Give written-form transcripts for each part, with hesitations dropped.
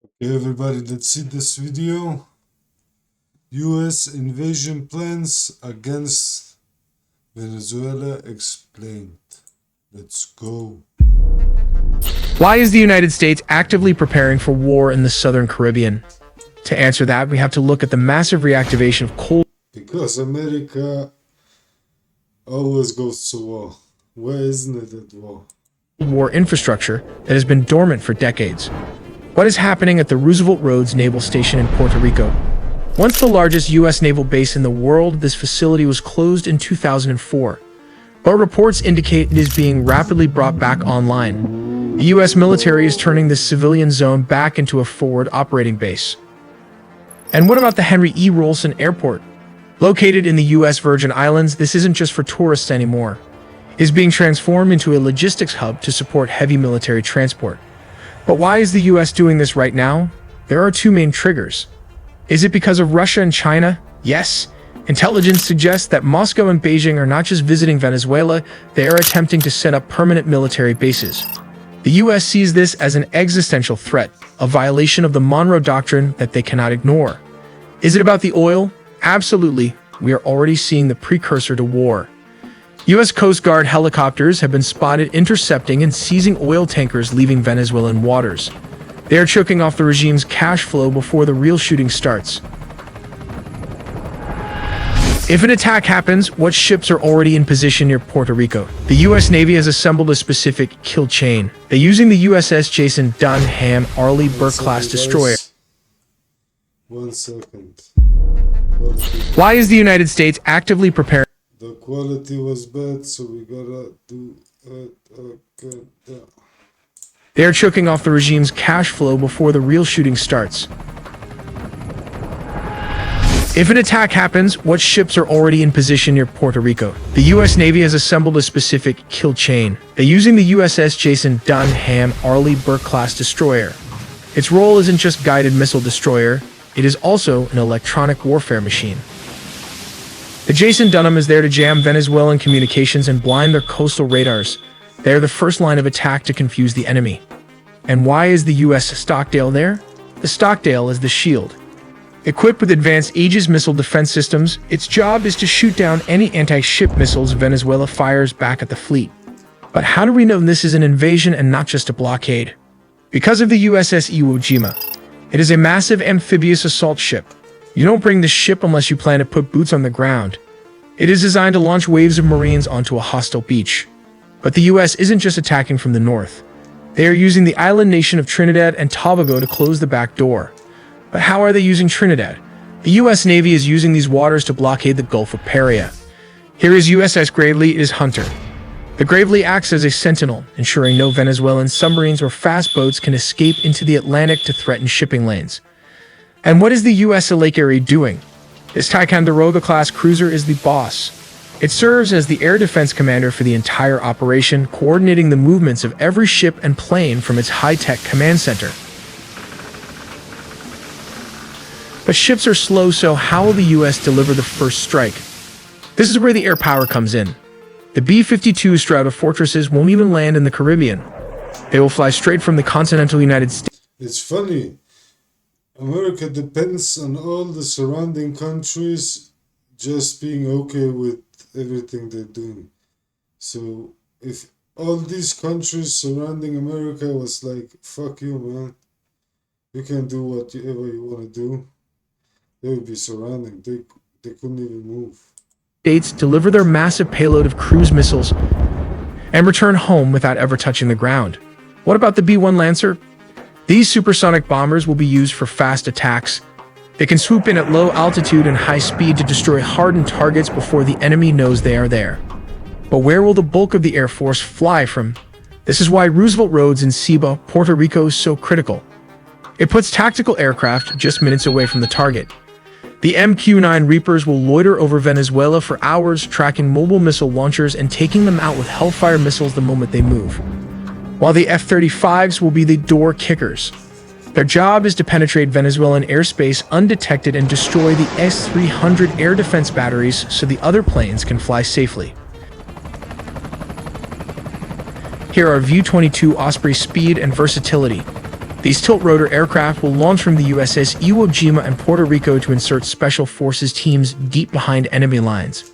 Okay, everybody, let's see this video. US invasion plans against Venezuela explained. Let's go. Why is the United States actively preparing for war in the southern Caribbean? To answer that, we have to look at the massive reactivation of Cold Because America always goes to war. Why isn't it at war? War infrastructure that has been dormant for decades. What is happening at the Roosevelt Roads Naval Station in Puerto Rico? Once the largest U.S. naval base in the world, this facility was closed in 2004. But reports indicate it is being rapidly brought back online. The U.S. military is turning this civilian zone back into a forward operating base. And what about the Henry E. Rohlsen Airport? Located in the U.S. Virgin Islands, this isn't just for tourists anymore. It is being transformed into a logistics hub to support heavy military transport. But why is the U.S. doing this right now? There are two main triggers. Is it because of Russia and China? Yes. Intelligence suggests that Moscow and Beijing are not just visiting Venezuela, they are attempting to set up permanent military bases. The U.S. sees this as an existential threat, a violation of the Monroe Doctrine that they cannot ignore. Is it about the oil? Absolutely. We are already seeing the precursor to war. U.S. Coast Guard helicopters have been spotted intercepting and seizing oil tankers leaving Venezuelan waters. They are choking off the regime's cash flow before the real shooting starts. If an attack happens, what ships are already in position near Puerto Rico? The U.S. Navy has assembled a specific kill chain. They're using the USS Jason Dunham Arleigh Burke-class destroyer. 1 second. Why is the United States actively preparing? The quality was bad, so we gotta do it again. They are choking off the regime's cash flow before the real shooting starts. If an attack happens, what ships are already in position near Puerto Rico? The U.S. Navy has assembled a specific kill chain. They're using the USS Jason Dunham Arleigh Burke-class destroyer. Its role isn't just guided missile destroyer, it is also an electronic warfare machine. The Jason Dunham is there to jam Venezuelan communications and blind their coastal radars. They are the first line of attack to confuse the enemy. And why is the U.S. Stockdale there? The Stockdale is the shield. Equipped with advanced Aegis missile defense systems, its job is to shoot down any anti-ship missiles Venezuela fires back at the fleet. But how do we know this is an invasion and not just a blockade? Because of the USS Iwo Jima. It is a massive amphibious assault ship. You don't bring this ship unless you plan to put boots on the ground. It is designed to launch waves of Marines onto a hostile beach. But the U.S. isn't just attacking from the north. They are using the island nation of Trinidad and Tobago to close the back door. But how are they using Trinidad? The U.S. Navy is using these waters to blockade the Gulf of Paria. Here is USS Gravely, it is Hunter. The Gravely acts as a sentinel, ensuring no Venezuelan submarines or fast boats can escape into the Atlantic to threaten shipping lanes. And what is the U.S. Lake Erie doing? This Ticonderoga-class cruiser is the boss. It serves as the air defense commander for the entire operation, coordinating the movements of every ship and plane from its high-tech command center. But ships are slow, so how will the U.S. deliver the first strike? This is where the air power comes in. The B-52 Stratofortresses won't even land in the Caribbean. They will fly straight from the continental United States. It's funny. America depends on all the surrounding countries just being okay with everything they're doing. So if all these countries surrounding America was like, fuck you, man, you can do whatever you want to do, they would be surrounding. They couldn't even move. States deliver their massive payload of cruise missiles and return home without ever touching the ground. What about the B-1 Lancer? These supersonic bombers will be used for fast attacks. They can swoop in at low altitude and high speed to destroy hardened targets before the enemy knows they are there. But where will the bulk of the Air Force fly from? This is why Roosevelt Roads in Ciba, Puerto Rico is so critical. It puts tactical aircraft just minutes away from the target. The MQ-9 Reapers will loiter over Venezuela for hours, tracking mobile missile launchers and taking them out with Hellfire missiles the moment they move. While the F-35s will be the door kickers. Their job is to penetrate Venezuelan airspace undetected and destroy the S-300 air defense batteries so the other planes can fly safely. Here are VU-22 Osprey's speed and versatility. These tilt-rotor aircraft will launch from the USS Iwo Jima and Puerto Rico to insert special forces teams deep behind enemy lines.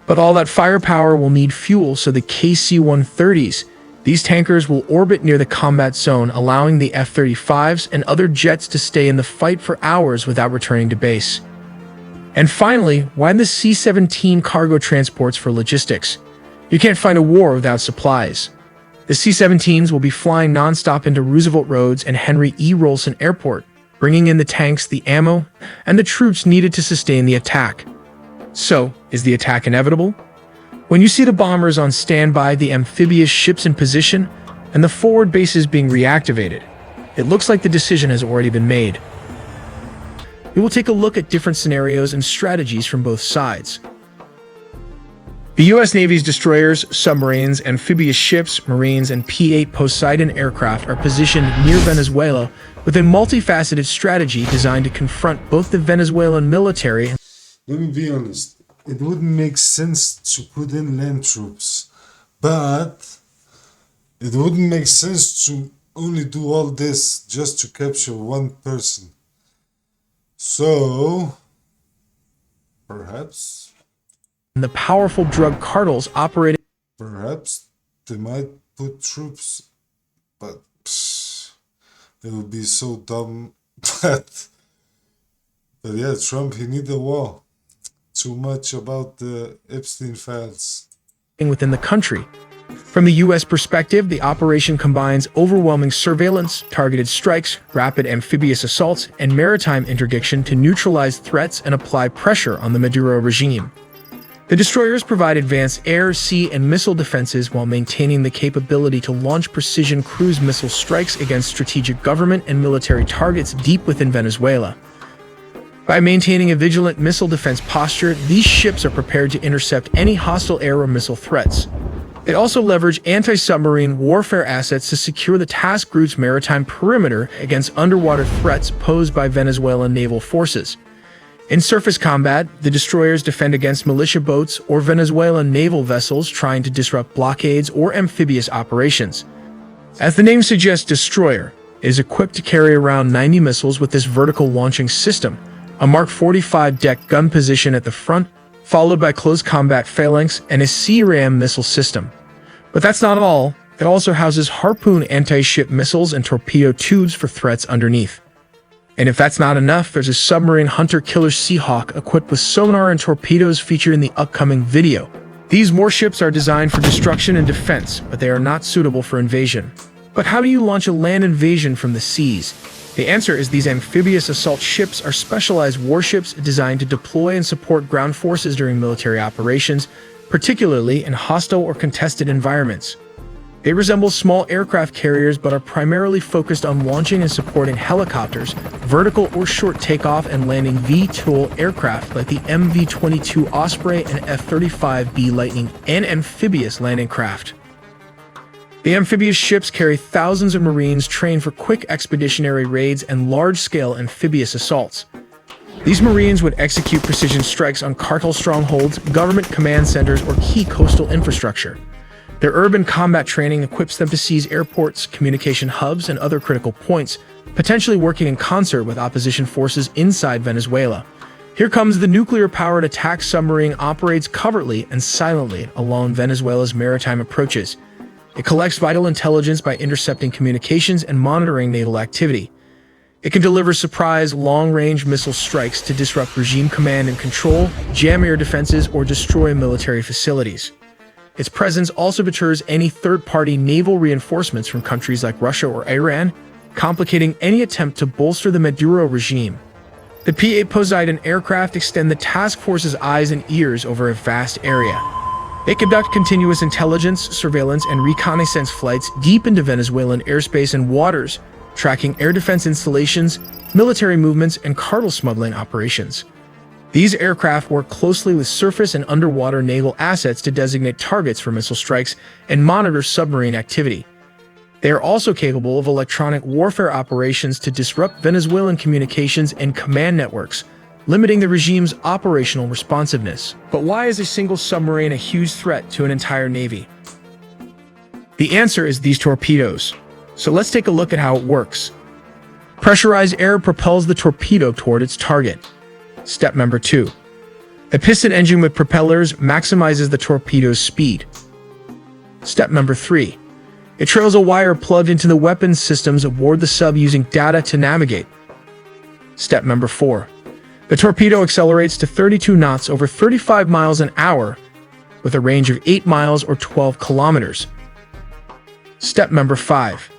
But all that firepower will need fuel, so the KC-130s, these tankers will orbit near the combat zone, allowing the F-35s and other jets to stay in the fight for hours without returning to base. And finally, why the C-17 cargo transports for logistics? You can't fight a war without supplies. The C-17s will be flying non-stop into Roosevelt Roads and Henry E. Rohlsen Airport, bringing in the tanks, the ammo, and the troops needed to sustain the attack. So, is the attack inevitable? When you see the bombers on standby, the amphibious ships in position, and the forward bases being reactivated, it looks like the decision has already been made. We will take a look at different scenarios and strategies from both sides. The U.S. Navy's destroyers, submarines, amphibious ships, marines, and P-8 Poseidon aircraft are positioned near Venezuela with a multifaceted strategy designed to confront both the Venezuelan military and Let me be honest. It wouldn't make sense to put in land troops, but it wouldn't make sense to only do all this just to capture one person. So, perhaps the powerful drug cartels operating. Perhaps they might put troops, but they would be so dumb. But yeah, Trump, he need a war. Too much about the Epstein files. Within the country. From the U.S. perspective, the operation combines overwhelming surveillance, targeted strikes, rapid amphibious assaults, and maritime interdiction to neutralize threats and apply pressure on the Maduro regime. The destroyers provide advanced air, sea, and missile defenses while maintaining the capability to launch precision cruise missile strikes against strategic government and military targets deep within Venezuela. By maintaining a vigilant missile defense posture, these ships are prepared to intercept any hostile air or missile threats. They also leverage anti-submarine warfare assets to secure the task group's maritime perimeter against underwater threats posed by Venezuelan naval forces. In surface combat, the destroyers defend against militia boats or Venezuelan naval vessels trying to disrupt blockades or amphibious operations. As the name suggests, destroyer is equipped to carry around 90 missiles with this vertical launching system, a Mark 45 deck gun position at the front, followed by close combat phalanx and a C-RAM missile system. But that's not all. It also houses Harpoon anti-ship missiles and torpedo tubes for threats underneath. And if that's not enough, there's a submarine hunter-killer Seahawk equipped with sonar and torpedoes featured in the upcoming video. These warships are designed for destruction and defense, but they are not suitable for invasion. But how do you launch a land invasion from the seas? The answer is these amphibious assault ships are specialized warships designed to deploy and support ground forces during military operations, particularly in hostile or contested environments. They resemble small aircraft carriers but are primarily focused on launching and supporting helicopters, vertical or short takeoff and landing VTOL aircraft like the MV-22 Osprey and F-35B Lightning, and amphibious landing craft. The amphibious ships carry thousands of Marines trained for quick expeditionary raids and large-scale amphibious assaults. These Marines would execute precision strikes on cartel strongholds, government command centers, or key coastal infrastructure. Their urban combat training equips them to seize airports, communication hubs, and other critical points, potentially working in concert with opposition forces inside Venezuela. Here comes the nuclear-powered attack submarine operates covertly and silently along Venezuela's maritime approaches. It collects vital intelligence by intercepting communications and monitoring naval activity. It can deliver surprise, long-range missile strikes to disrupt regime command and control, jam air defenses, or destroy military facilities. Its presence also deters any third-party naval reinforcements from countries like Russia or Iran, complicating any attempt to bolster the Maduro regime. The P-8 Poseidon aircraft extend the task force's eyes and ears over a vast area. They conduct continuous intelligence, surveillance, and reconnaissance flights deep into Venezuelan airspace and waters, tracking air defense installations, military movements, and cartel smuggling operations. These aircraft work closely with surface and underwater naval assets to designate targets for missile strikes and monitor submarine activity. They are also capable of electronic warfare operations to disrupt Venezuelan communications and command networks, limiting the regime's operational responsiveness. But why is a single submarine a huge threat to an entire navy? The answer is these torpedoes. So let's take a look at how it works. Pressurized air propels the torpedo toward its target. Step number 2. A piston engine with propellers maximizes the torpedo's speed. Step number 3. It trails a wire plugged into the weapons systems aboard the sub using data to navigate. Step number 4. The torpedo accelerates to 32 knots over 35 miles an hour with a range of 8 miles or 12 kilometers. Step number 5.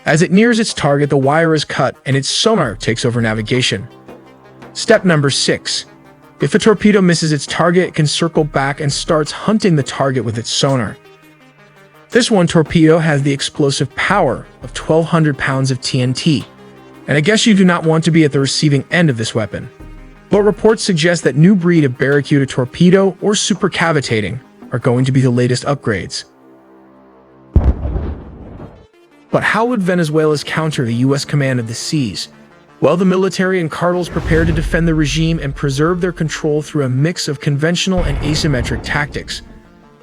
As it nears its target, the wire is cut and its sonar takes over navigation. Step number 6. If a torpedo misses its target, it can circle back and starts hunting the target with its sonar. This one torpedo has the explosive power of 1,200 pounds of TNT, and I guess you do not want to be at the receiving end of this weapon. But reports suggest that new breed of barracuda torpedo or supercavitating are going to be the latest upgrades. But how would Venezuela's counter the U.S. command of the seas? Well, the military and cartels prepare to defend the regime and preserve their control through a mix of conventional and asymmetric tactics.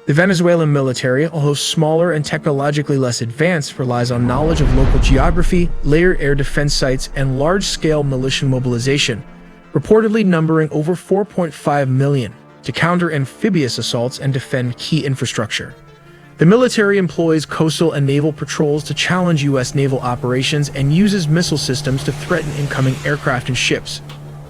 The Venezuelan military, although smaller and technologically less advanced, relies on knowledge of local geography, layered air defense sites, and large-scale militia mobilization, reportedly numbering over 4.5 million, to counter amphibious assaults and defend key infrastructure. The military employs coastal and naval patrols to challenge U.S. naval operations and uses missile systems to threaten incoming aircraft and ships.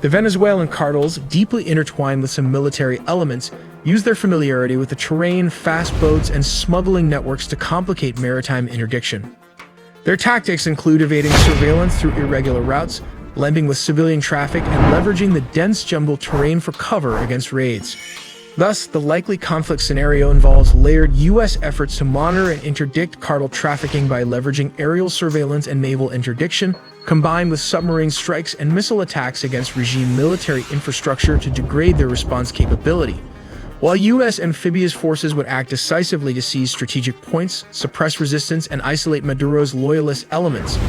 The Venezuelan cartels, deeply intertwined with some military elements, use their familiarity with the terrain, fast boats, and smuggling networks to complicate maritime interdiction. Their tactics include evading surveillance through irregular routes, blending with civilian traffic, and leveraging the dense jungle terrain for cover against raids. Thus, the likely conflict scenario involves layered U.S. efforts to monitor and interdict cartel trafficking by leveraging aerial surveillance and naval interdiction, combined with submarine strikes and missile attacks against regime military infrastructure to degrade their response capability. While U.S. amphibious forces would act decisively to seize strategic points, suppress resistance, and isolate Maduro's loyalist elements.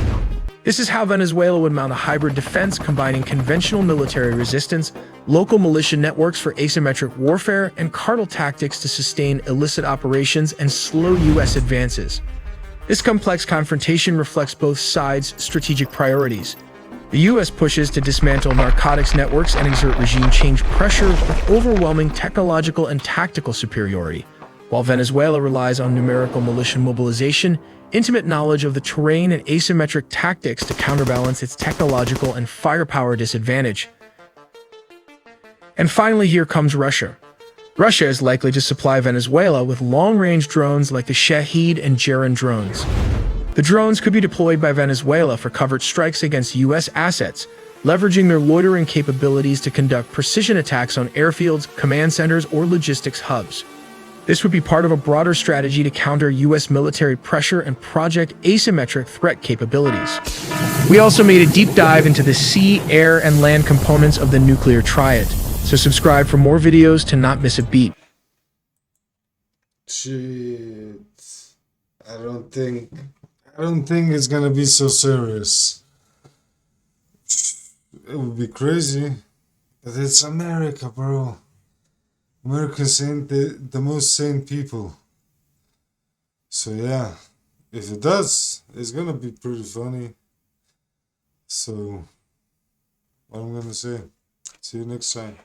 This is how Venezuela would mount a hybrid defense combining conventional military resistance, local militia networks for asymmetric warfare, and cartel tactics to sustain illicit operations and slow U.S. advances. This complex confrontation reflects both sides' strategic priorities. The U.S. pushes to dismantle narcotics networks and exert regime change pressure with overwhelming technological and tactical superiority, while Venezuela relies on numerical militia mobilization, intimate knowledge of the terrain, and asymmetric tactics to counterbalance its technological and firepower disadvantage. And finally, here comes Russia. Russia is likely to supply Venezuela with long-range drones like the Shahed and Geran drones. The drones could be deployed by Venezuela for covert strikes against U.S. assets, leveraging their loitering capabilities to conduct precision attacks on airfields, command centers, or logistics hubs. This would be part of a broader strategy to counter U.S. military pressure and project asymmetric threat capabilities. We also made a deep dive into the sea, air, and land components of the nuclear triad, so subscribe for more videos to not miss a beat. Shit. I don't think it's gonna be so serious. It would be crazy, but it's America, bro. Americans ain't the most sane people. So yeah, if it does, it's gonna be pretty funny. So, what I'm gonna say, see you next time.